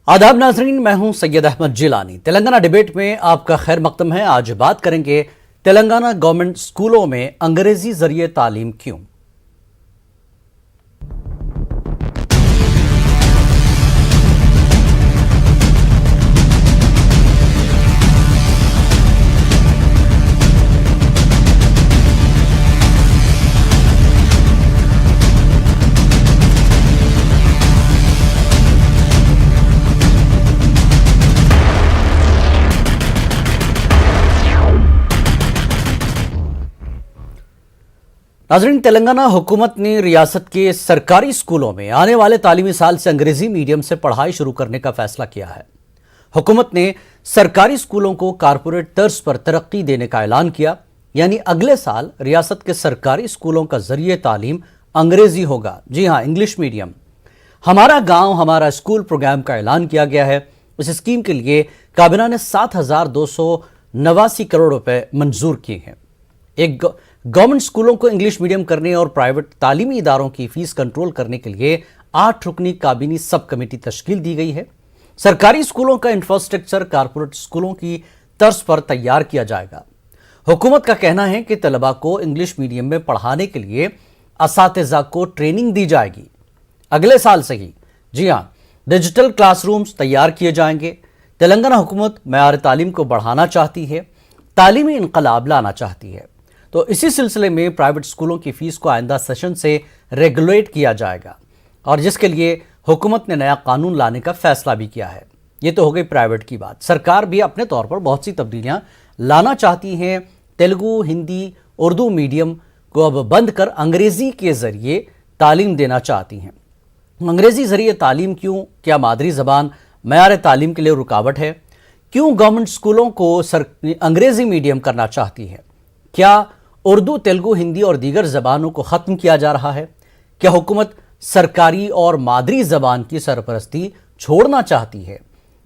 आदाब नाजरीन, मैं हूं सैयद अहमद जिलानी। तेलंगाना डिबेट में आपका खैर मकदम है। आज बात करेंगे तेलंगाना गवर्नमेंट स्कूलों में अंग्रेजी जरिए तालीम क्यों। नाज़रीन, तेलंगाना हुकूमत ने रियासत के सरकारी स्कूलों में आने वाले तालीमी साल से अंग्रेजी मीडियम से पढ़ाई शुरू करने का फैसला किया है। हुकूमत ने सरकारी स्कूलों को कारपोरेट तर्ज पर तरक्की देने का ऐलान किया, यानी अगले साल रियासत के सरकारी स्कूलों का जरिए तालीम अंग्रेजी होगा। जी हां, इंग्लिश मीडियम। हमारा गांव हमारा स्कूल प्रोग्राम का ऐलान किया गया है। इस स्कीम के लिए काबीना ने 7,289 करोड़ रुपए मंजूर किए हैं। एक गवर्नमेंट स्कूलों को इंग्लिश मीडियम करने और प्राइवेट तालीमी इदारों की फीस कंट्रोल करने के लिए 8 रुकनी काबीनी सब कमेटी तश्कील दी गई है। सरकारी स्कूलों का इंफ्रास्ट्रक्चर कारपोरेट स्कूलों की तर्ज पर तैयार किया जाएगा। हुकूमत का कहना है कि तलबा को इंग्लिश मीडियम में पढ़ाने के लिए असातिज़ा को ट्रेनिंग दी जाएगी अगले साल से ही। जी हाँ, डिजिटल क्लासरूम्स तैयार किए जाएंगे। तेलंगाना हुकूमत मयार तालीम को बढ़ाना चाहती है, तालीमी इनकलाब लाना चाहती है। तो इसी सिलसिले में प्राइवेट स्कूलों की फीस को आइंदा सेशन से रेगुलेट किया जाएगा, और जिसके लिए हुकूमत ने नया कानून लाने का फैसला भी किया है। ये तो हो गई प्राइवेट की बात। सरकार भी अपने तौर पर बहुत सी तब्दीलियां लाना चाहती हैं। तेलुगु, हिंदी, उर्दू मीडियम को अब बंद कर अंग्रेजी के जरिए तालीम देना चाहती हैं। अंग्रेजी जरिए तालीम क्यों? क्या मादरी जबान मयार तालीम के लिए रुकावट है? क्यों गवर्नमेंट स्कूलों को अंग्रेजी मीडियम करना चाहती है? क्या उर्दू, तेलुगु, हिंदी और दीगर जबानों को ख़त्म किया जा रहा है? क्या हुकूमत सरकारी और मादरी जबान की सरपरस्ती छोड़ना चाहती है?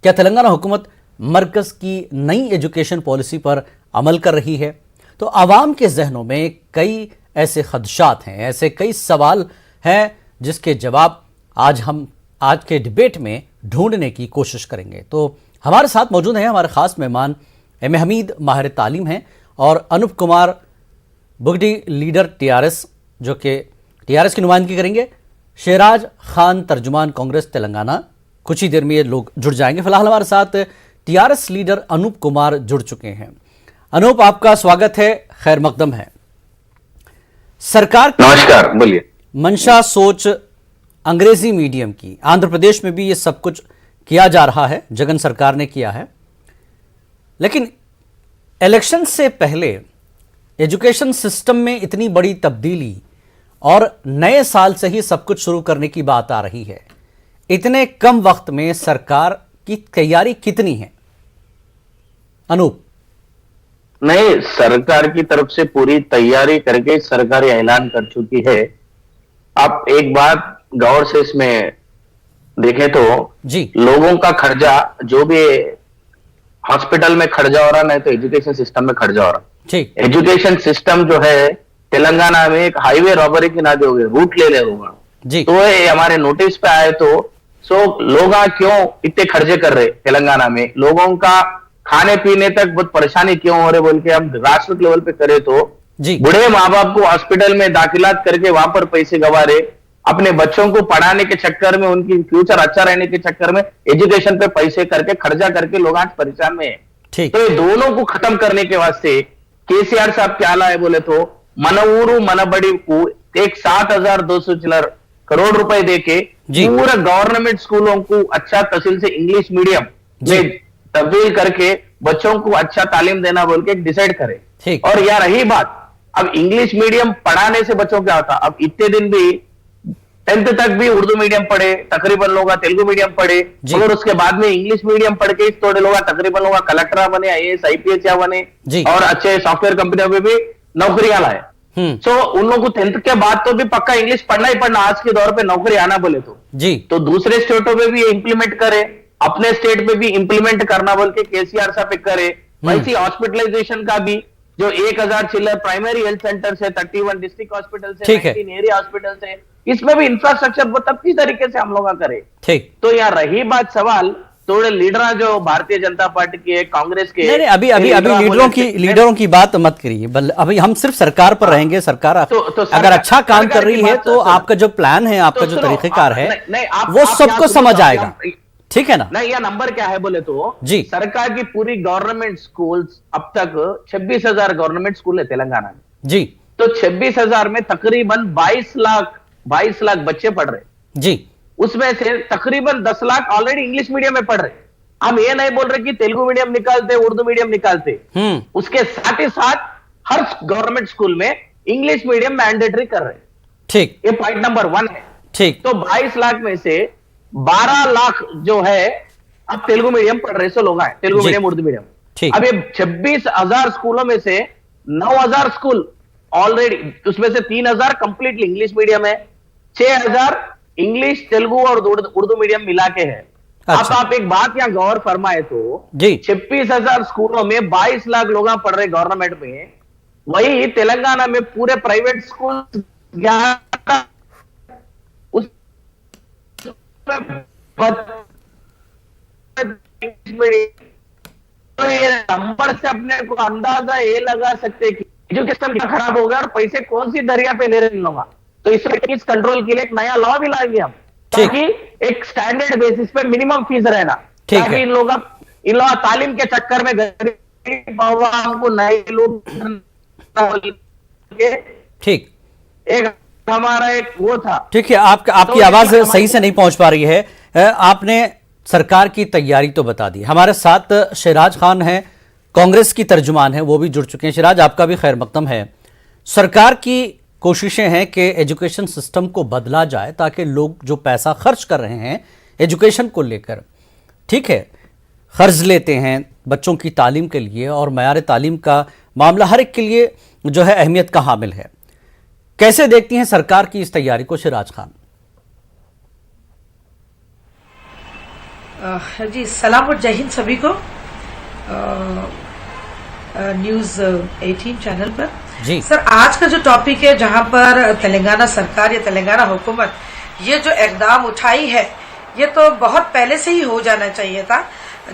क्या तेलंगाना हुकूमत मरकज़ की नई एजुकेशन पॉलिसी पर अमल कर रही है? तो आवाम के जहनों में कई ऐसे खदशात हैं, ऐसे कई सवाल हैं जिसके जवाब हम आज के डिबेट में ढूंढने की कोशिश करेंगे। तो हमारे साथ मौजूद हैं हमारे ख़ास मेहमान एम हमीद माहिर तालीम हैं, और अनूप कुमार बुगडी लीडर टीआरएस, जो कि टीआरएस की नुमाइंदगी करेंगे। शेराज खान तर्जुमान कांग्रेस तेलंगाना। कुछ ही देर में ये लोग जुड़ जाएंगे। फिलहाल हमारे साथ टीआरएस लीडर अनूप कुमार जुड़ चुके हैं। अनूप, आपका स्वागत है, खैर मकदम है। सरकार नमस्कार, बोलिए। मंशा सोच अंग्रेजी मीडियम की, आंध्र प्रदेश में भी ये सब कुछ किया जा रहा है, जगन सरकार ने किया है। लेकिन इलेक्शन से पहले एजुकेशन सिस्टम में इतनी बड़ी तब्दीली और नए साल से ही सब कुछ शुरू करने की बात आ रही है। इतने कम वक्त में सरकार की तैयारी कितनी है अनूप? नहीं, सरकार की तरफ से पूरी तैयारी करके सरकार ऐलान कर चुकी है। आप एक बात गौर से इसमें देखें तो जी, लोगों का खर्चा जो भी हॉस्पिटल में खर्चा हो रहा, नहीं तो एजुकेशन सिस्टम में खर्चा हो रहा। ठीक। एजुकेशन सिस्टम जो है तेलंगाना में एक हाईवे रॉबरी की नादी हो गई, रूट ले होगा जी। तो ये हमारे नोटिस पे आए तो लोग क्यों इतने खर्चे कर रहे तेलंगाना में, लोगों का खाने पीने तक बहुत परेशानी क्यों हो रहे बोल के हम राष्ट्र लेवल पे करे तो बूढ़े माँ बाप को हॉस्पिटल में दाखिलात करके वहां पर पैसे गवा रहे, अपने बच्चों को पढ़ाने के चक्कर में, उनकी फ्यूचर अच्छा रहने के चक्कर में एजुकेशन पे पैसे करके खर्चा करके लोग आज परेशान में है। तो ये दोनों को खत्म करने के वास्ते केसीआर साहब क्या लाए बोले तो मन ऊरू मन बड़ी को एक 7,200 करोड़ रुपए देके पूरा गवर्नमेंट स्कूलों को अच्छा तहसील से इंग्लिश मीडियम में तब्दील करके बच्चों को अच्छा तालीम देना बोल के डिसाइड करे। और यार रही बात, अब इंग्लिश मीडियम पढ़ाने से बच्चों क्या होता, अब इतने दिन भी 10th तक भी उर्दू मीडियम पढ़े, तकरीबन लोग तेलुगु मीडियम पढ़े, और उसके बाद में इंग्लिश मीडियम पढ़ के थोड़े लोग तकरीबन लोग कलेक्टर बने, आईएएस आईपीएस या बने, और अच्छे सॉफ्टवेयर कंपनियों में भी नौकरियां लाए। उन लोगों को 10th के बाद तो भी पक्का इंग्लिश पढ़ना ही पढ़ना, आज के दौर पे नौकरी आना बोले तो दूसरे स्टेटों में भी इंप्लीमेंट करे, अपने स्टेट में भी इंप्लीमेंट करना बोल के केसीआर साहब करे। वैसी हॉस्पिटलाइजेशन का भी जो 1,000 चिल्लर प्राइमरी हेल्थ सेंटर से, 31 डिस्ट्रिक्ट हॉस्पिटल से, 19 एरिया हॉस्पिटल से, इसमें भी इंफ्रास्ट्रक्चर बहुत अच्छी तरीके से हम लोग करें। ठीक। तो यहाँ रही बात सवाल थोड़े लीडर जो भारतीय जनता पार्टी के, कांग्रेस के, नहीं अभी लीडरों की बात मत करिए, अभी हम सिर्फ सरकार पर रहेंगे। सरकार अगर अच्छा काम कर रही है तो आपका जो प्लान है, आपका जो तरीकेकार है, वो सबको समझ आएगा, ठीक है ना? नहीं, यह नंबर क्या है बोले तो जी, सरकार की पूरी गवर्नमेंट स्कूल्स अब तक 26,000 गवर्नमेंट स्कूल है तेलंगाना में जी। तो 26,000 में तकरीबन 22 लाख बच्चे पढ़ रहे जी। उसमें से तकरीबन 10 लाख ऑलरेडी इंग्लिश मीडियम में पढ़ रहे। हम ये नहीं बोल रहे कि तेलुगु मीडियम निकालते, उर्दू मीडियम निकालते, उसके साथ ही साथ हर गवर्नमेंट स्कूल में इंग्लिश मीडियम मैंडेटरी कर रहे। ठीक, ये पॉइंट नंबर 1 है। ठीक। तो 22 लाख में से 12 लाख जो है अब तेलुगु मीडियम पढ़ रहे, सो लोग हैं तेलुगु मीडियम, उर्दू मीडियम। ठीक। अब ये 26,000 स्कूलों में से 9,000 स्कूल ऑलरेडी, उसमें से 3,000 कंप्लीटली इंग्लिश मीडियम है, 6,000 इंग्लिश, तेलुगु और उर्दू मीडियम मिला के है। अच्छा। आप एक बात यहाँ गौर फरमाए तो जी, 26,000 स्कूलों में 22 लाख लोग पढ़ रहे गवर्नमेंट में, वही तेलंगाना में पूरे प्राइवेट स्कूल 11 तो ये नंबर से अपने को अंदाजा ये लगा सकते कि एजुकेशन कितना खराब होगा और पैसे कौन सी दरिया पे ले रहे इन लोग। तो इस कंट्रोल के लिए एक नया लॉ भी लाएंगे हम, ताकि एक स्टैंडर्ड बेसिस पे मिनिमम फीस रहना, ताकि इन लोग तालीम के चक्कर में गरीब को नए लोग। ठीक, एक हमारा एक वो था। ठीक है, आपकी आवाज सही से नहीं पहुंच पा रही है। आपने सरकार की तैयारी तो बता दी। हमारे साथ शहराज खान हैं, कांग्रेस की तर्जुमान है, वो भी जुड़ चुके हैं। शहराज, आपका भी खैर मकदम है। सरकार की कोशिशें हैं कि एजुकेशन सिस्टम को बदला जाए, ताकि लोग जो पैसा खर्च कर रहे हैं एजुकेशन को लेकर, ठीक है, कर्ज लेते हैं बच्चों की तालीम के लिए, और मयार तालीम का मामला हर एक के लिए जो है अहमियत का हामिल है। कैसे देखती हैं सरकार की इस तैयारी को, शहराज खान? जी, सलाम और जय हिंद सभी को। न्यूज 18 चैनल पर जी। सर, आज का जो टॉपिक है, जहां पर तेलंगाना सरकार या तेलंगाना हुकूमत ये जो इकदाम उठाई है, ये तो बहुत पहले से ही हो जाना चाहिए था।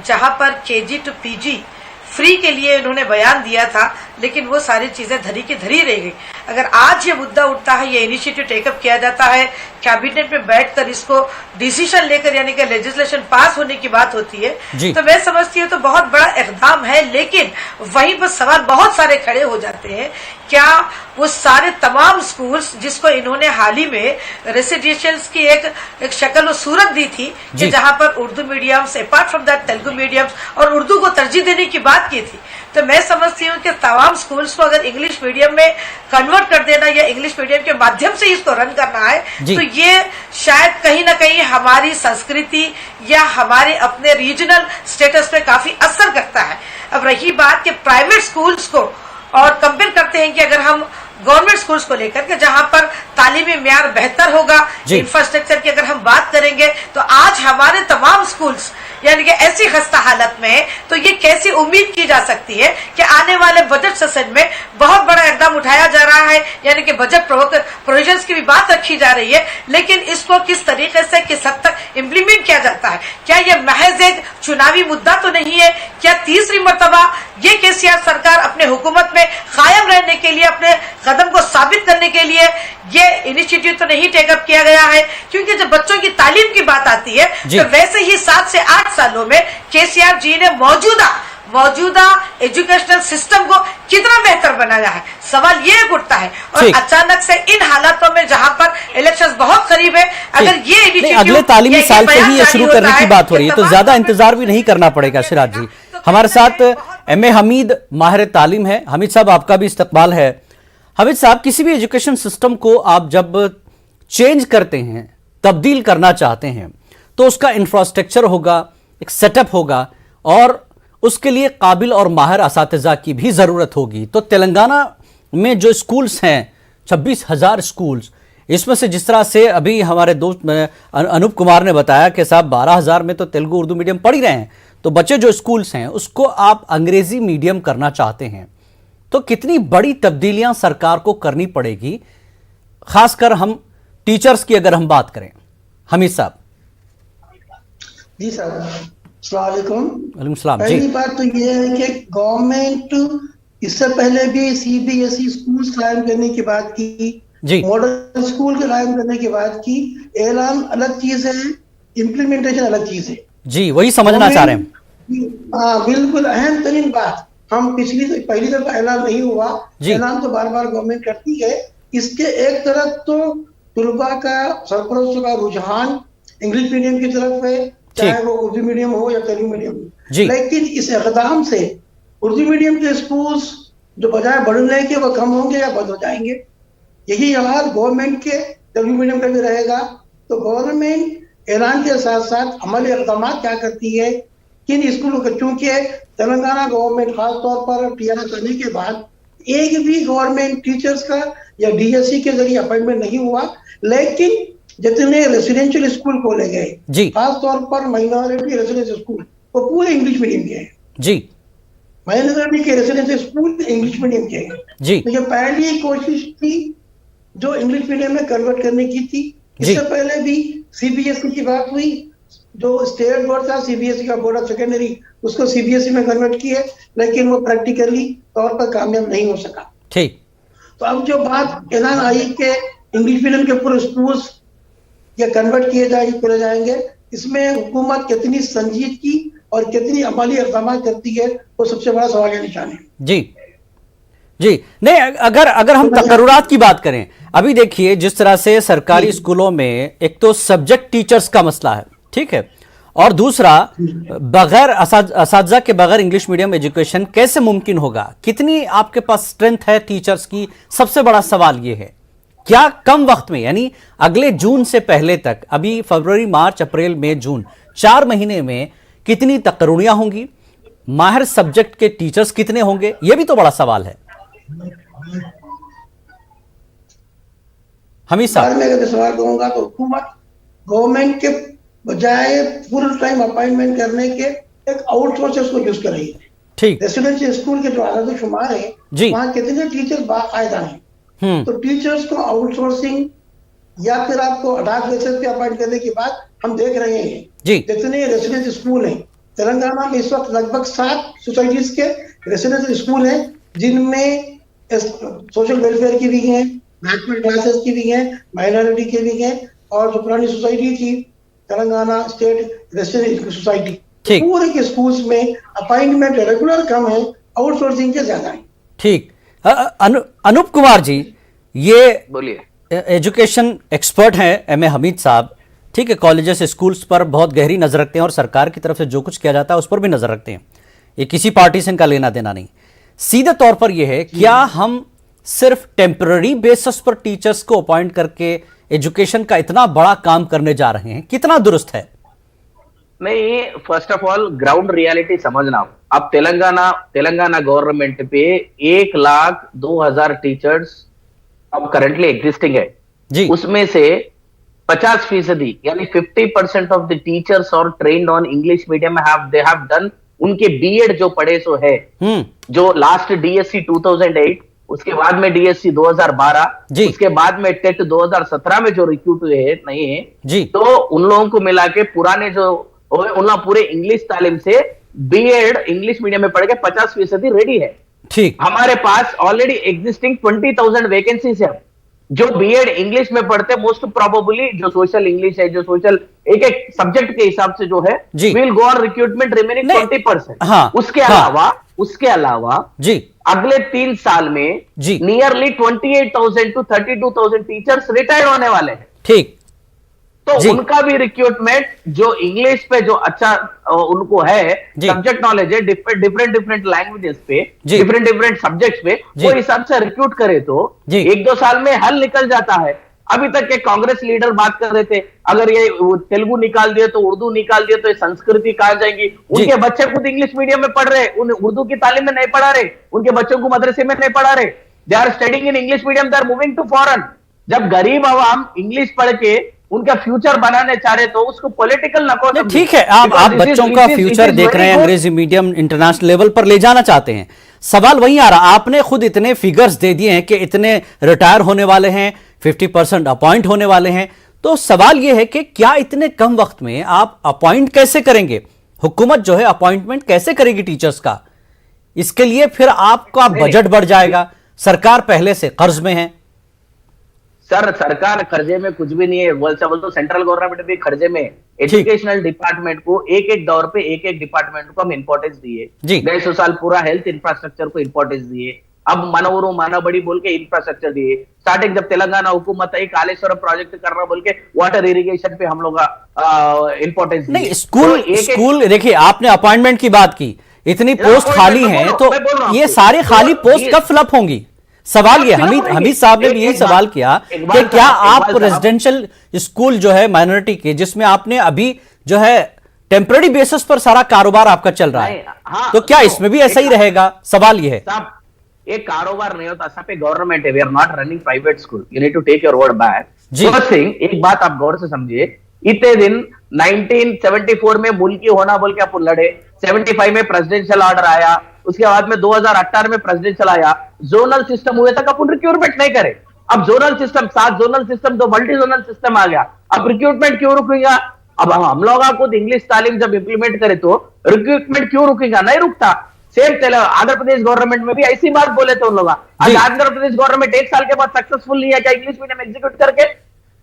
जहां पर केजी टू पीजी फ्री के लिए इन्होंने बयान दिया था, लेकिन वो सारी चीजें धरी की धरी रह गई। अगर आज ये मुद्दा उठता है, ये इनिशिएटिव टेकअप किया जाता है, कैबिनेट में बैठकर इसको डिसीजन लेकर, यानी कि लेजिस्लेशन पास होने की बात होती है, तो मैं समझती हूँ तो बहुत बड़ा इकदाम है। लेकिन वहीं पर सवाल बहुत सारे खड़े हो जाते हैं, क्या वो सारे तमाम स्कूल्स जिसको इन्होंने हाल ही में रेसिडेंशियल्स की एक शक्ल और सूरत दी थी, कि जहां पर Urdu mediums, apart from that Telugu mediums, और उर्दू को तरजीह देने की बात की थी, तो मैं समझती हूँ कि तमाम स्कूल्स को अगर इंग्लिश मीडियम में कन्वर्ट कर देना या इंग्लिश मीडियम के माध्यम से इसको रन करना है, तो ये शायद कहीं ना कहीं हमारी संस्कृति या हमारे अपने रीजनल स्टेटस पे काफी असर करता है। अब रही बात कि प्राइवेट स्कूल्स को और कंपेयर करते हैं कि अगर हम गवर्नमेंट स्कूल्स को लेकर के, जहां पर तालीमी म्यार बेहतर होगा, इंफ्रास्ट्रक्चर की अगर हम बात करेंगे, तो आज हमारे तमाम स्कूल्स यानी कि ऐसी खस्ता हालत में है, तो ये कैसी उम्मीद की जा सकती है कि आने वाले बजट सेशन में बहुत बड़ा इकदाम उठाया जा रहा है, यानी कि बजट प्रोविजंस की भी बात रखी जा रही है, लेकिन इसको किस तरीके से, किस हद तक इम्प्लीमेंट किया जाता है? क्या ये महज एक चुनावी मुद्दा तो नहीं है? क्या तीसरी मर्तबा ये केसीआर सरकार अपने हुकूमत में कायम रहने के लिए, अपने कदम को साबित करने के लिए ये इनिशिएटिव तो नहीं टेकअप किया गया है? क्योंकि जब बच्चों की तालीम की बात आती है, तो वैसे ही 7 से 8 सालों में केसीआर जी ने मौजूदा एजुकेशनल सिस्टम को कितना बेहतर बनाया है, सवाल ये उठता है। और अचानक से इन हालातों में, जहां पर इलेक्शंस बहुत करीब है, अगर ये इनिशिएटिव अगले तालीमी साल से ही ये शुरू करने की बात हो रही है, तो ज्यादा इंतजार भी नहीं करना पड़ेगा। शहराज जी, हमारे साथ एमए हमीद माहिर तालीम है। हमीद साहब, आपका भी इस्तकबाल है। हमीद साहब, किसी भी एजुकेशन सिस्टम को आप जब चेंज करते हैं, तब्दील करना चाहते हैं, तो उसका इंफ्रास्ट्रक्चर होगा, एक सेटअप होगा, और उसके लिए काबिल और माहिर असातिज़ा की भी ज़रूरत होगी। तो तेलंगाना में जो स्कूल्स हैं, 26,000 स्कूल्स, इसमें से जिस तरह से अभी हमारे दोस्त अनूप कुमार ने बताया कि साहब 12,000 में तो तेलुगु उर्दू मीडियम पढ़ ही रहे हैं, तो बच्चे जो स्कूल्स हैं उसको आप अंग्रेजी मीडियम करना चाहते हैं, तो कितनी बड़ी तब्दीलियां सरकार को करनी पड़ेगी, खासकर हम टीचर्स की अगर हम बात करें। हमीद साहब। जी सर, अस्सलाम वालेकुम। वालेकुम सलाम जी। पहली बात तो ये है कि गवर्नमेंट इससे पहले भी सीबीएसई स्कूल कायम करने की बात की, जी मॉडल स्कूल के कायम करने की बात की। ऐलान अलग चीज है, इम्प्लीमेंटेशन अलग चीज है। जी, वही समझना चाह रहे हैं। हाँ बिल्कुल, अहम तरीन बात। हम पहली दफा ऐलान नहीं हुआ, जी। ऐलान तो बार बार गवर्नमेंट करती है। इसके एक तरफ तो तलबा का सरपरस्तों का रुझान इंग्लिश मीडियम की तरफ है, चाहे वो उर्दू मीडियम हो या तेलुगु मीडियम हो। जी। लेकिन इस इक़दाम से उर्दू मीडियम के स्कूल्स जो बजाय बढ़ने के वो कम होंगे या बंद हो जाएंगे। यही हाल गवर्नमेंट के तेलुगु मीडियम का भी रहेगा। तो गवर्नमेंट ऐलान के साथ साथ अमली इक़दाम क्या करती है किन स्कूलों का, चूंकि तेलंगाना गवर्नमेंट खास तौर पर टीआरएस आने के बाद एक भी गवर्नमेंट टीचर्स का या डीएससी के जरिए अपॉइंटमेंट नहीं हुआ, लेकिन जितने रेसिडेंशियल स्कूल खोले गए खास तौर पर माइनॉरिटी रेसिडेंशियल स्कूल वो पूरे इंग्लिश मीडियम के हैं। जी, माइनॉरिटी के रेसिडेंशियल स्कूल इंग्लिश मीडियम के हैं। जी। तो ये पहली कोशिश थी जो इंग्लिश मीडियम में कन्वर्ट करने की थी। इससे पहले भी सीबीएसई की बात हुई, जो स्टेट बोर्ड था सीबीएसई का बोर्ड ऑफ सेकेंडरी, उसको सीबीएसई में कन्वर्ट किए, लेकिन वो प्रैक्टिकली तौर पर कामयाब नहीं हो सका। ठीक। तो अब जो बात ऐलान आई कि इंग्लिश मीडियम के पूरे स्कूल्स या कन्वर्ट किए खोले जाएंगे, इसमें हुकूमत कितनी संजीदगी और कितनी अमली इक़दाम करती है वो सबसे बड़ा सवाल का निशान है। जी जी, नहीं, अगर हम तकर्रुरात की बात करें, अभी देखिए जिस तरह से सरकारी स्कूलों में एक तो सब्जेक्ट टीचर्स का मसला है, ठीक है, और दूसरा बगैर असातिज़ा के बगैर इंग्लिश मीडियम एजुकेशन कैसे मुमकिन होगा? कितनी आपके पास स्ट्रेंथ है टीचर्स की? सबसे बड़ा सवाल ये है, क्या कम वक्त में, यानी अगले जून से पहले तक, अभी फरवरी, मार्च, अप्रैल, मई, जून, 4 महीने में कितनी तकरीरें होंगी? माहिर सब्जेक्ट के टीचर्स कितने होंगे? यह भी तो बड़ा सवाल है। हमीद साहब, मैं अगर सवाल कहूंगा तो हुकूमत गवर्नमेंट के बजाय फुल टाइम अपॉइंटमेंट करने के एक आउटसोर्सेस को यूज कर रही है। ठीक। रेसिडेंशियल स्कूल के जो आदत शुमार है वहाँ कितने टीचर बाकायदा हैं, तो टीचर्स को आउटसोर्सिंग या फिर आपको अडाक बेसिस पे अपॉइंट करने की बात हम देख रहे हैं। जितने रेसिडेंशियल स्कूल हैं तेलंगाना में इस वक्त लगभग 7 सोसाइटीज के रेसिडेंशियल स्कूल हैं, जिनमें सोशल वेलफेयर की भी हैं, बैकवर्ड क्लासेस की भी हैं, माइनॉरिटी की भी हैं, और जो पुरानी सोसाइटी थी तेलंगाना स्टेट रेसिडेंशियल सोसाइटी, पूरे के स्कूल्स में अपॉइंटमेंट रेगुलर कम है, आउटसोर्सिंग के ज्यादा है। ठीक। अनूप कुमार जी, ये बोलिए। एजुकेशन एक्सपर्ट हैं एमए हमीद साहब, ठीक है, कॉलेजेस स्कूल्स पर बहुत गहरी नजर रखते हैं और सरकार की तरफ से जो कुछ किया जाता है उस पर भी नजर रखते हैं। ये किसी पार्टी से इनका लेना देना नहीं। सीधे तौर पर यह है, क्या हम सिर्फ टेम्पररी बेसिस पर टीचर्स को अपॉइंट करके एजुकेशन का इतना बड़ा काम करने जा रहे हैं? कितना दुरुस्त है? नहीं, first of all ground reality समझना। अब तेलंगाना गवर्नमेंट पे 1,02,000 टीचर्स अब करंटली एग्जिस्टिंग है जी। उसमें से 50% यानी 50% ऑफ द टीचर्स और trained on English medium they have done, उनके बीएड जो पढ़े सो है, जो लास्ट डीएससी 2008, उसके बाद में डीएससी 2012, उसके बाद में टेट 2017 में जो रिक्रूट हुए हैं नहीं है जी, तो उन लोगों को मिला के पुराने जो उन लोग पूरे इंग्लिश तालीम से बीएड इंग्लिश मीडियम में पढ़ के 50% रेडी है। ठीक। हमारे पास ऑलरेडी एग्जिस्टिंग 20,000 वैकेंसीज है जो बीएड इंग्लिश में पढ़ते, मोस्ट प्रोबेबली जो सोशल इंग्लिश है, जो सोशल एक एक सब्जेक्ट के हिसाब से जो है, will go on recruitment remaining 20%। हाँ, उसके अलावा जी अगले 3 साल में नियरली 28,000 to 32,000 टीचर्स रिटायर्ड होने वाले हैं। ठीक। तो उनका भी रिक्रूटमेंट जो इंग्लिश पे जो अच्छा उनको है, सब्जेक्ट नॉलेज है, डिफरेंट लैंग्वेजेस पे, डिफरेंट सब्जेक्ट्स पे, वो हिसाब से रिक्रूट करे तो 1-2 साल में हल निकल जाता है। अभी तक के कांग्रेस लीडर बात कर रहे थे, अगर ये तेलुगु निकाल दिए तो उर्दू निकाल दिए तो ये संस्कृति कहाँ जाएंगी? उनके बच्चे खुद इंग्लिश मीडियम में पढ़ रहे, उन उर्दू की तालीम में नहीं पढ़ा रहे, उनके बच्चों को मदरसे में नहीं पढ़ा रहे, they are studying in English medium, they are moving to foreign. जब गरीब आवाम इंग्लिश पढ़ के उनका फ्यूचर बनाने चाह रहे तो उसको पॉलिटिकल नकोर। ठीक है, आप बच्चों का फ्यूचर देख रहे हैं, अंग्रेजी मीडियम इंटरनेशनल लेवल पर ले जाना चाहते हैं। सवाल वही आ रहा, आपने खुद इतने फिगर्स दे दिए हैं कि इतने रिटायर होने वाले हैं, 50% अपॉइंट होने वाले हैं, तो सवाल यह है कि क्या इतने कम वक्त में आप अपॉइंट कैसे करेंगे? हुकूमत जो है अपॉइंटमेंट कैसे करेगी टीचर्स का? इसके लिए फिर आपका बजट बढ़ जाएगा, सरकार पहले से कर्ज में है। सर कर्जे में कुछ भी नहीं है, बोल तो सेंट्रल गवर्नमेंट भी कर्जे में। एजुकेशनल डिपार्टमेंट को एक एक दौर पे एक एक डिपार्टमेंट को हम इंपॉर्टेंस दिए। गए 100 साल पूरा हेल्थ इंफ्रास्ट्रक्चर को इंपॉर्टेंस दिए, अब मनोरू माना बड़ी बोल के इंफ्रास्ट्रक्चर दिए। स्टार्टिंग जब तेलंगाना हुकूमत आई कालेश्वरम प्रोजेक्ट कर रहा बोल के वाटर इरिगेशन पे हम लोग इंपॉर्टेंस नहीं। स्कूल देखिए, आपने अपॉइंटमेंट की बात की, इतनी पोस्ट खाली हैं, तो ये सारे खाली पोस्ट कब फिलअप होंगी? सवाल ये हमीद साहब ने भी यही सवाल किया कि क्या आप रेजिडेंशियल स्कूल जो है माइनॉरिटी के, जिसमें आपने अभी जो है टेम्पररी बेसिस पर सारा कारोबार आपका चल रहा है, तो क्या इसमें भी ऐसा ही रहेगा? सवाल ये है। एक कारोबार नहीं होता, सब गवर्नमेंट है, we are not running private school, you need to take your word back. First thing, एक बात आप गौर से समझिए, इतने दिन 1974 में मुल्की होना बोल के अपन लड़े, 75 में प्रेसिडेंशियल ऑर्डर आया, उसके बाद में 2018 में प्रेसिडेंशियल आया, जोनल सिस्टम हुए तक अपन रिक्रूटमेंट नहीं करे। अब जोनल सिस्टम 7 जोनल सिस्टम तो मल्टी जोनल सिस्टम आ गया, अब रिक्रूटमेंट क्यों रुकेगा? अब हम लोग खुद इंग्लिश तालीम जब इंप्लीमेंट करे तो रिक्रूटमेंट क्यों रुकेगा? नहीं रुकता। सेम आंध्र प्रदेश गवर्नमेंट में भी ऐसी बात बोले थे उन लोग। आज आंध्र प्रदेश गवर्नमेंट 1 साल के बाद सक्सेसफुल नहीं है क्या इंग्लिश मीडियम एग्जीक्यूट करके?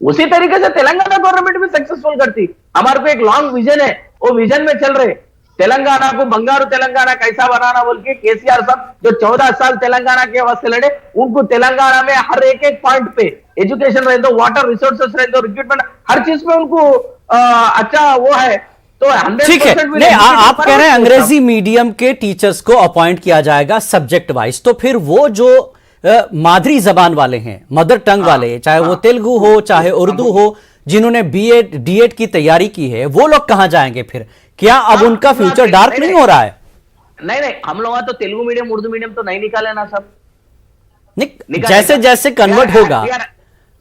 उसी तरीके से तेलंगाना गवर्नमेंट भी सक्सेसफुल करती। हमारे को एक लॉन्ग विजन है, वो विजन में चल रहे। तेलंगाना को बंगारू तेलंगाना कैसा बनाना बोल के केसीआर साहब जो 14 साल तेलंगाना के वास्ते लड़े, उनको तेलंगाना में हर एक पॉइंट पे एजुकेशन रहे दो, वाटर रिसोर्सेस रहे दो, रिक्रूटमेंट हर चीज पे उनको अच्छा वो है। तो 100% नहीं, आप कह रहे हैं अंग्रेजी मीडियम के टीचर्स को अपॉइंट किया जाएगा सब्जेक्ट वाइज, तो फिर वो जो मादरी जबान वाले हैं, मदर टंग वाले, चाहे वो तेलुगु हो चाहे उर्दू हो, जिन्होंने बीएड डीएड की तैयारी की है, वो लोग कहां जाएंगे फिर? क्या अब उनका फ्यूचर डार्क नहीं हो रहा है? नहीं, हम लोग तो तेलुगु मीडियम उर्दू मीडियम तो नहीं निकाले ना सब। जैसे जैसे कन्वर्ट होगा,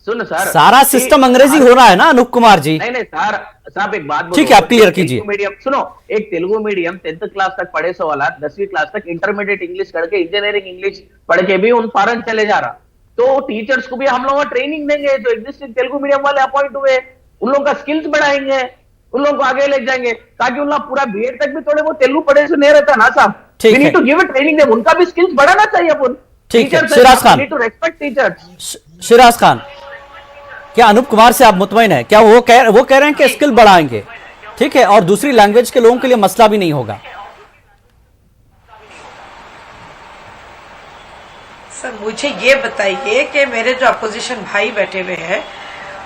सुन सर, सारा सिस्टम अंग्रेजी हो रहा है ना अनूप कुमार जी। नहीं सर, साहब एक बात ठीक है, आप क्लियर कीजिए। मीडियम सुनो, एक तेलुगु मीडियम 10th क्लास तक पढ़े सो वाला 10वीं क्लास तक इंटरमीडिएट इंग्लिश करके इंजीनियरिंग इंग्लिश पढ़ के भी उन फॉरेन चले जा रहा। तो टीचर्स को भी हम लोग ट्रेनिंग देंगे, जो एग्जिस्टिंग तेलुगु मीडियम वाले अपॉइंट हुए उन लोगों का स्किल्स बढ़ाएंगे, उन लोगों को आगे ले जाएंगे, ताकि उन लोग पूरा बीएड तक भी थोड़े वो तेलुगु पढ़े से नहीं रहता ना साहब। We need to give a training them, उनका भी स्किल्स बढ़ाना चाहिए अपन। ठीक है, Siraj Khan, to respect teachers. Siraj Khan, क्या अनूप कुमार से आप मुतमईन है? क्या वो कह रहे हैं कि स्किल बढ़ाएंगे, ठीक है, और दूसरी लैंग्वेज के लोगों के लिए मसला भी नहीं होगा? सर मुझे ये बताइए कि मेरे जो अपोजिशन भाई बैठे हुए हैं,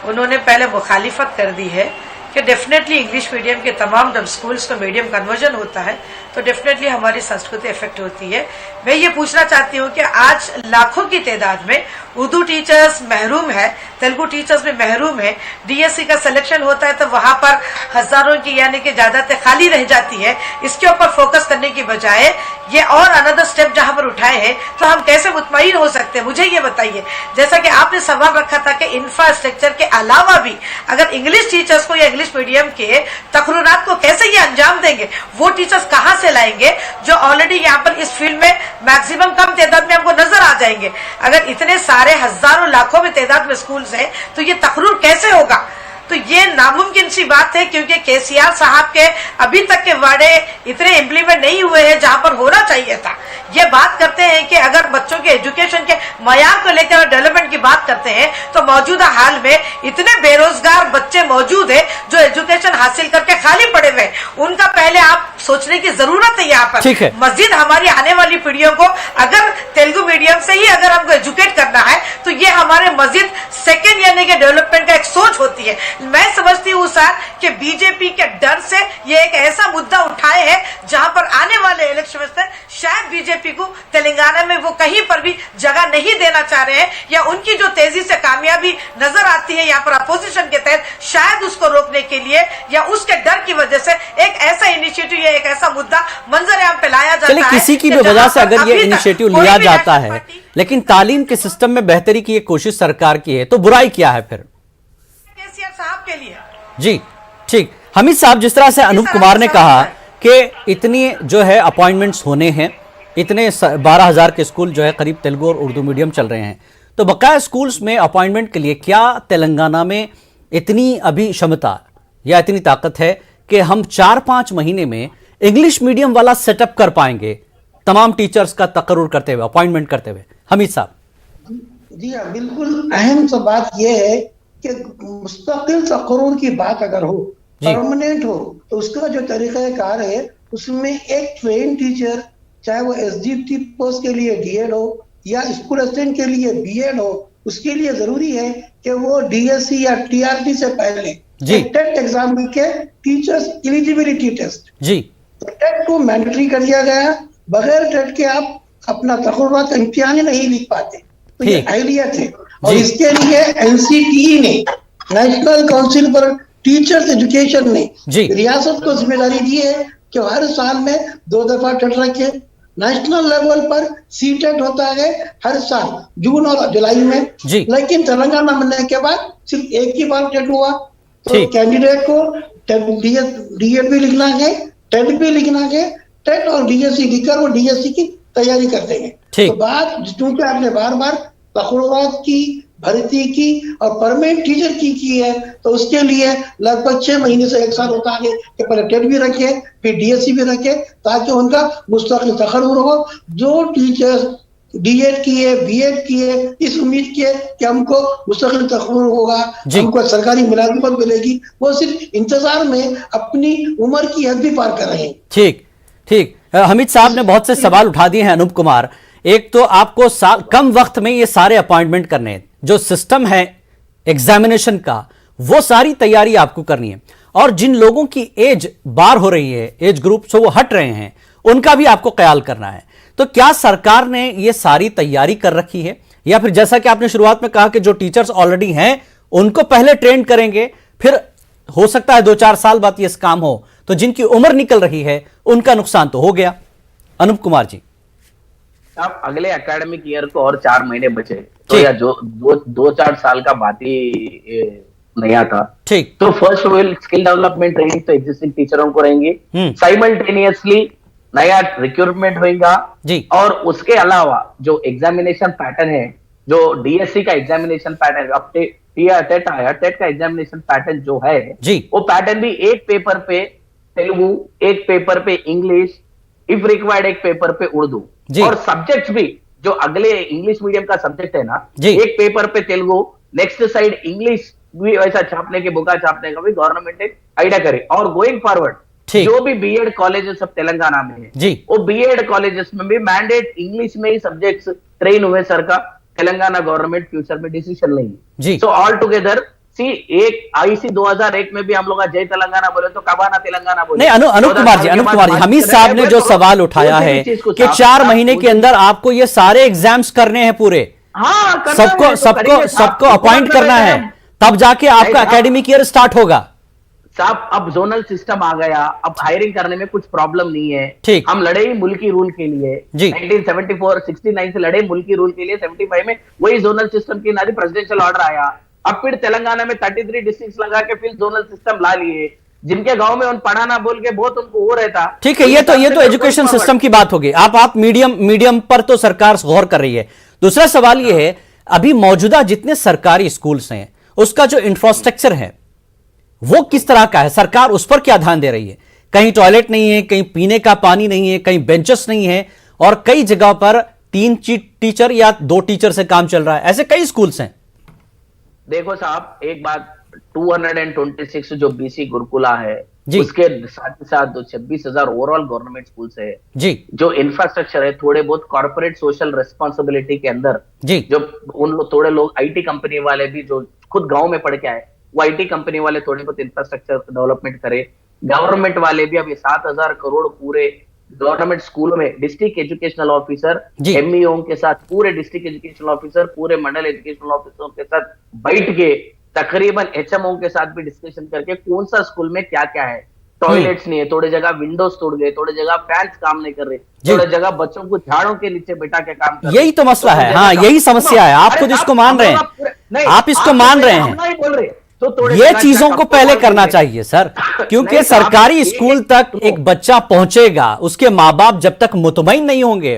उन्होंने पहले मुखालिफत कर दी है कि डेफिनेटली इंग्लिश मीडियम के तमाम जब स्कूल्स का मीडियम कन्वर्जन होता है तो डेफिनेटली हमारी संस्कृति इफेक्ट होती है। मैं ये पूछना चाहती हूँ कि आज लाखों की तादाद में उर्दू टीचर्स महरूम है, तेलुगु टीचर्स में महरूम है, डीएससी का सिलेक्शन होता है तो वहां पर हजारों की यानी कि ज्यादातर खाली रह जाती है। इसके ऊपर फोकस करने की बजाय ये और अनदर स्टेप जहां पर उठाए हैं, तो हम कैसे मुतमईन हो सकते हैं? मुझे ये बताइए, जैसा कि आपने सवाल रखा था कि इंफ्रास्ट्रक्चर के अलावा भी अगर इंग्लिश टीचर्स को या इंग्लिश मीडियम के तकरीरात को कैसे ये अंजाम देंगे? वो टीचर्स कहां से लाएंगे जो ऑलरेडी यहाँ पर इस फील्ड में मैक्सिमम कम तादाद में हमको नजर आ जाएंगे? अगर इतने सारे हजारों लाखों में तादाद में स्कूल्स हैं तो ये तकरीर कैसे होगा? तो ये नामुमकिन सी बात है, क्योंकि केसीआर साहब के अभी तक के वादे इतने इम्प्लीमेंट नहीं हुए हैं जहां पर होना चाहिए था। ये बात करते हैं कि अगर बच्चों के एजुकेशन के मयार को लेकर डेवलपमेंट की बात करते हैं तो मौजूदा हाल में इतने बेरोजगार बच्चे मौजूद है जो एजुकेशन हासिल करके खाली पड़े हुए, उनका पहले आप सोचने की जरूरत है। यहाँ पर मस्जिद हमारी आने वाली पीढ़ियों को अगर तेलुगु मीडियम से ही अगर हमको एजुकेट करना है तो ये हमारे मस्जिद सेकेंड यानी कि डेवलपमेंट का एक सोच होती है। मैं समझती हूँ सर कि बीजेपी के डर से ये एक ऐसा मुद्दा उठाए है जहां पर आने वाले इलेक्शन में शायद बीजेपी को तेलंगाना में वो कहीं पर भी जगह नहीं देना चाह रहे हैं, या उनकी जो तेजी से कामयाबी नजर आती है यहाँ पर अपोजिशन के तहत, शायद उसको रोकने के लिए या उसके डर की वजह से एक ऐसा इनिशिएटिव या एक ऐसा मुद्दा मंजर-ए-आम पे लाया जाता है। किसी की भी वजह से अगर ये इनिशिएटिव लिया जाता है, लेकिन तालीम के सिस्टम में बेहतरी की कोशिश सरकार की है, तो बुराई क्या है फिर? साहब के लिए जी ठीक। हमीद साहब, जिस तरह से अनूप कुमार ने कहा कि इतनी जो है अपॉइंटमेंट्स होने हैं, इतने 12,000 के स्कूल जो है करीब तेलुगु और उर्दू मीडियम चल रहे हैं, तो बकाया स्कूल्स में अपॉइंटमेंट के लिए क्या तेलंगाना में इतनी अभी क्षमता या इतनी ताकत है कि हम 4-5 महीने में इंग्लिश मीडियम वाला सेटअप कर पाएंगे तमाम टीचर्स का तकर्रुर करते हुए, अपॉइंटमेंट करते हुए? हमीद साहब। जी हाँ, बिल्कुल अहम सा बात यह है कि मुस्तकिल तकर्रुर की बात अगर हो, परमानेंट हो, तो उसका जो तरीक़ाकार है उसमें एक ट्रेन टीचर, चाहे वो एसडीटी पोस्ट के लिए डीएड हो या स्कूल असिस्टेंट के लिए बीएड हो, उसके लिए जरूरी है कि वो डीएससी या टीआरटी से पहले टेट एग्जाम के टीचर्स एलिजिबिलिटी टेस्ट, जी, तो टेट को मैंडेटरी कर दिया गया। बगैर टेट के आप अपना तकर्रुरात का इम्तिहान नहीं लिख पाते, तो ये अहलियत है। और इसके लिए एनसीटीई ने, national council for teachers education ने रियासत को जिम्मेदारी दी है कि हर साल में 2 दफा टेट रखे। नेशनल लेवल पर सीटेट होता है हर साल जून और जुलाई में, लेकिन तेलंगाना बनने के बाद सिर्फ एक ही बार टेट हुआ। तो कैंडिडेट को डीएड भी लिखना है, टेट भी लिखना है, टेट और डीएससी लिखकर वो डीएससी की तैयारी करते हैं। तो बात चूंकि आपने बार बार तकर्रुरात की, भर्ती की और परमानेंट टीचर की है, तो उसके लिए लगभग 6 महीने से 1 साल होता है कि पहले टेट भी रखे फिर डीएससी भी रखे, ताकि उनका मुस्तकिल तकर्रुर हो। जो टीचर्स डीएड किए, बीएड किए, इस उम्मीद किए कि हमको मुस्तकिल तकर्रुर होगा, हमको सरकारी मुलाजिमत मिलेगी, वो सिर्फ इंतजार में अपनी उम्र की हद भी पार कर रहे हैं। ठीक। हमीद साहब ने बहुत से सवाल उठा दिए हैं। अनूप कुमार, एक तो आपको कम वक्त में ये सारे अपॉइंटमेंट करने हैं, जो सिस्टम है एग्जामिनेशन का वो सारी तैयारी आपको करनी है, और जिन लोगों की एज बार हो रही है, एज ग्रुप से वो हट रहे हैं, उनका भी आपको ख्याल करना है। तो क्या सरकार ने ये सारी तैयारी कर रखी है, या फिर जैसा कि आपने शुरुआत में कहा कि जो टीचर्स ऑलरेडी हैं उनको पहले ट्रेन करेंगे, फिर हो सकता है 2-4 साल बाद ये काम हो, तो जिनकी उम्र निकल रही है उनका नुकसान तो हो गया। अनूप कुमार जी, अब अगले एकेडमिक ईयर को और 4 महीने बचे, तो या जो 2-4 साल का बात ही नया था। ठीक, तो first will skill development training तो एग्जिस्टिंग टीचरों को रहेंगे, साइमल्टेनियसली नया रिक्रूटमेंट होगा जी, और उसके अलावा जो एग्जामिनेशन पैटर्न है, जो डीएससी का एग्जामिनेशन पैटर्न, अब टेट आया, टेट का एग्जामिनेशन पैटर्न जो है जी, वो पैटर्न भी एक पेपर पे तेलुगु, एक पेपर पे इंग्लिश, इफ रिक्वायर्ड एक पेपर पे उर्दू, और सब्जेक्ट्स भी जो अगले इंग्लिश मीडियम का सब्जेक्ट है ना, एक पेपर पे तेलुगु, नेक्स्ट साइड इंग्लिश भी वैसा छापने के, बुका छापने का भी गवर्नमेंट एक आइडिया करे। और गोइंग फॉरवर्ड जो भी बीएड कॉलेजेस सब तेलंगाना में है जी, वो बीएड कॉलेजेस में भी मैंडेट इंग्लिश में ही सब्जेक्ट्स ट्रेन हुए सर का तेलंगाना गवर्नमेंट फ्यूचर में डिसीजन लेंगी। सो ऑल टुगेदर सी एक आईसी 2001 में भी हम लोग जय तेलंगाना बोले तो कबाना तेलंगाना बोले। नहीं, अनूप कुमार जी, हमीद साहब ने जो सवाल उठाया है कि 4 महीने के अंदर आपको ये सारे एग्जाम्स करने हैं पूरे, सबको अपॉइंट करना है, तब जाके आपका एकेडमिक ईयर स्टार्ट होगा। साहब अब जोनल सिस्टम आ गया, अब हायरिंग करने में कुछ प्रॉब्लम नहीं है। ठीक, हम लड़े ही मुल्की रूल के लिए 1974-69 से लड़े मुल्की रूल के लिए, 75 में वही जोनल सिस्टम की नारी प्रेसिडेंशियल ऑर्डर आया। अब फिर तेलंगाना में 33 डिस्ट्रिक्ट लगा के फिर जोनल सिस्टम ला लिए, जिनके गांव में उन पढ़ाना बोल के बहुत उनको हो रहता। ठीक है, ये तो एजुकेशन सिस्टम की बात होगी। आप मीडियम पर तो सरकार गौर कर रही है। दूसरा सवाल ये है, अभी मौजूदा जितने सरकारी स्कूल्स हैं उसका जो इंफ्रास्ट्रक्चर है वो किस तरह का है, सरकार उस पर क्या ध्यान दे रही है? कहीं टॉयलेट नहीं है, कहीं पीने का पानी नहीं है, कहीं बेंचेस नहीं है, और कई जगह पर 3 टीचर या 2 टीचर से काम चल रहा है, ऐसे कई स्कूल्स हैं। देखो साहब, एक बात, 226 जो बीसी गुरुकुला है उसके साथ ही साथ 26,000 ओवरऑल गवर्नमेंट स्कूल है जी, जो इंफ्रास्ट्रक्चर है थोड़े बहुत कॉर्पोरेट सोशल रेस्पॉन्सिबिलिटी के अंदर जी, जो उन लोग थोड़े लोग आईटी कंपनी वाले भी जो खुद गांव में पढ़ के आए, वो आईटी कंपनी वाले थोड़े बहुत इंफ्रास्ट्रक्चर डेवलपमेंट करे। गवर्नमेंट वाले भी अभी 7,000 करोड़ पूरे गवर्नमेंट स्कूलों में डिस्ट्रिक्ट एजुकेशनल ऑफिसर, एमईओ के साथ, पूरे डिस्ट्रिक्ट एजुकेशनल ऑफिसर, पूरे मंडल एजुकेशनल ऑफिसरों के साथ बैठ के तकरीबन एचएमओ के साथ भी डिस्कशन करके कौन सा स्कूल में क्या क्या है। टॉयलेट्स नहीं है, थोड़ी जगह विंडोज तोड़ गए, थोड़ी जगह फैंस काम नहीं कर रहे, थोड़ी जगह बच्चों को झाड़ों के नीचे बैठा के काम कर रहे। यही तो मसला है। हाँ, यही समस्या है। आप खुद इसको मान रहे हैं, आप इसको मान रहे हैं, नहीं बोल रहे, तो ये चीजों को पहले करना चाहिए सर, क्योंकि सरकारी स्कूल तक एक बच्चा पहुंचेगा, उसके माँ बाप जब तक मुतमईन नहीं होंगे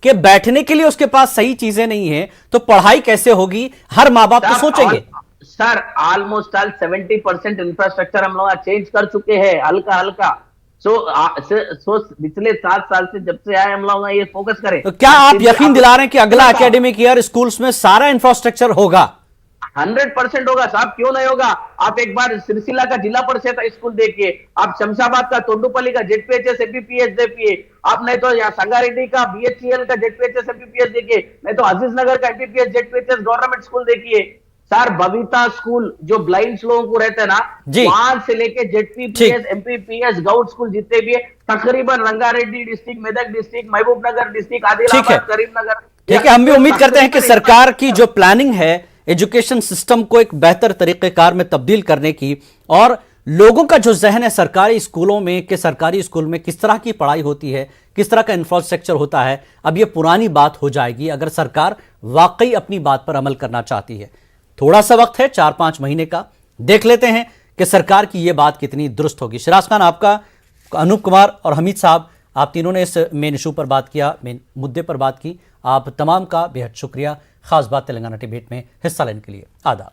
कि बैठने के लिए उसके पास सही चीजें नहीं है, तो पढ़ाई कैसे होगी? हर माँ बाप तो सोचेंगे। सर ऑलमोस्ट 70% इंफ्रास्ट्रक्चर हम लोग चेंज कर चुके हैं, हल्का हल्का सो पिछले 7 साल से जब से आए हम लोग ये फोकस करें। तो क्या आप यकीन दिला रहे हैं कि अगला एकेडमिक ईयर स्कूल्स में सारा इंफ्रास्ट्रक्चर होगा? 100% होगा साहब, क्यों नहीं होगा। आप एक बार सिरसिला का जिला परिषद स्कूल देखिए, आप शमशाबाद का तोंडुपल्ली का जेडपीएचएस एमपीपीएस देखिए, आप नहीं तो यहाँ संगारेड्डी का बीएचसीएल का जेडपीएचएस एमपीपीएस देखिए, नहीं तो अजीज नगर का एमपीपीएस जेडपीएचएस गवर्नमेंट स्कूल देखिए सर। बबीता स्कूल जो ब्लाइंड लोगों को रहते हैं ना, वहां से लेके जेडपीपीएस एमपीपीएस गवर्नमेंट स्कूल जितने भी है तकरीबन Rangareddy district, Medak district, Mahbubnagar district, Adilabad, Karimnagar. ठीक है, हम भी उम्मीद करते हैं कि सरकार की जो प्लानिंग है एजुकेशन सिस्टम को एक बेहतर तरीकेकार में तब्दील करने की, और लोगों का जो जहन है सरकारी स्कूलों में कि सरकारी स्कूल में किस तरह की पढ़ाई होती है, किस तरह का इंफ्रास्ट्रक्चर होता है, अब ये पुरानी बात हो जाएगी अगर सरकार वाकई अपनी बात पर अमल करना चाहती है। थोड़ा सा वक्त है, 4-5 महीने का, देख लेते हैं कि सरकार की ये बात कितनी दुरुस्त होगी। शिराज खान, आपका, अनूप कुमार और हमीद साहब, आप तीनों ने इस मेन इशू पर बात किया, मेन मुद्दे पर बात की। आप तमाम का बेहद शुक्रिया। खास बात तेलंगाना डिबेट में हिस्सा लेने के लिए आदाब।